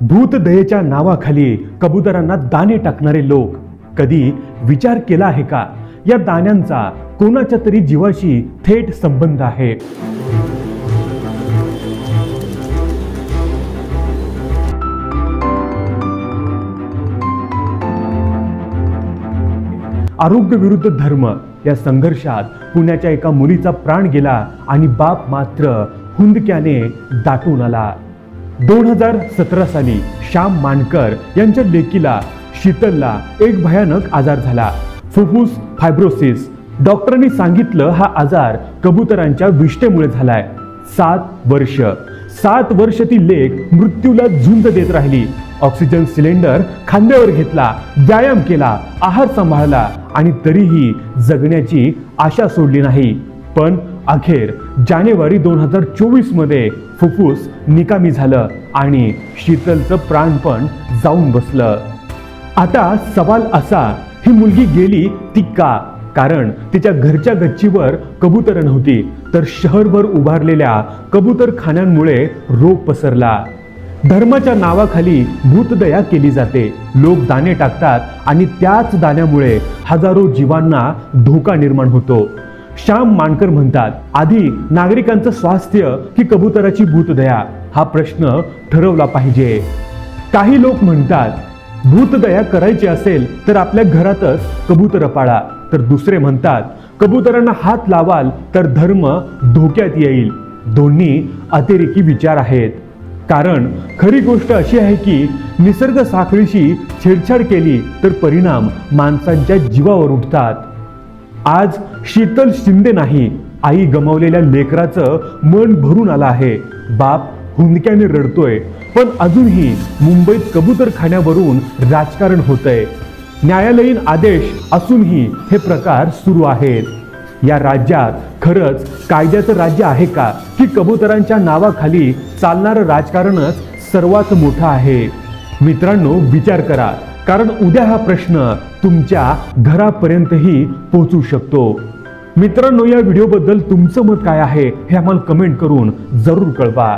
भूतदयेच्या नावाखाली कबुतरांना दाणे टाकणारे लोक, कधी विचार केला आहे का या दाण्यांचा कोणाच्या तरी जीवाशी थेट संबंध आहे? आरोग्य विरुद्ध धर्म या संघर्षात पुण्याच्या एका मुलीचा प्राण गेला आणि बाप मात्र हुंदक्याने दाटून आला। 2017 साली श्याम मानकर यांच्या लेकीला शीतलला एक भयानक आजार झाला, फुफ्फुस फायब्रोसिस। डॉक्टरांनी सांगितलं हा आजार कबुतरांच्या विष्ठेमुळे झालाय। 7 वर्ष ती लेक मृत्यूला झुंज देत राहिली। ऑक्सिजन सिलेंडर खांद्यावर घेतला, व्यायाम केला, आहार सांभाळला आणि तरीही जगण्याची आशा सोडली नाही। पण अखेर जानेवारी 2024 मध्ये फुफ्फुस निकामी झालं आणि शीतलचं प्राण पण जाऊन बसलं। आता सवाल असा, ही मुलगी गेली ती का? कारण तिच्या घरच्या गच्चीवर कबूतर नव्हती, तर शहरभर उभारलेल्या कबूतरखान्यांमुळे रोग पसरला। धर्माच्या नावाखाली भूतदया केली जाते। लोक दाणे टाकतात आणि त्याच दाण्यामुळे हजारो जीवांना धोका निर्माण होतो। श्याम मानकर म्हणतात, आधी नागरिकांचं स्वास्थ्य की कबुतराची भूतदया हा प्रश्न ठरवला पाहिजे। काही लोक म्हणतात, भूतदया करायची असेल तर आपल्या घरातच कबूतर पाळा, तर दुसरे म्हणतात, कबुतरांना हात लावाल तर धर्म धोक्यात येईल। दोन्ही अतिरेकी विचार आहेत। कारण खरी गोष्ट अशी आहे की निसर्ग साखळीशी छेडछाड केली तर परिणाम माणसांच्या जीवावर उठतात। आज शीतल शिंदे नाही, आई गमावलेल्या लेकराचं मन भरून आलं आहे। बाप हुंदक्याने रडतोय, पण अजूनही मुंबईत कबूतरखान्यावरून राजकारण होतंय। न्यायालयीन आदेश असूनही हे प्रकार सुरू आहेत। या राज्यात खरंच कायद्याचं राज्य आहे का, की कबुतरांच्या नावाखाली चालणारं राजकारणच सर्वात मोठं आहे? मित्रांनो, विचार करा, कारण उद्या हा प्रश्न तुमच्या घरापर्यंतही पोहोचू शकतो। मित्रांनो, या व्हिडिओबद्दल तुमचं मत काय आहे हे आम्हाला कमेंट करून जरूर कळवा।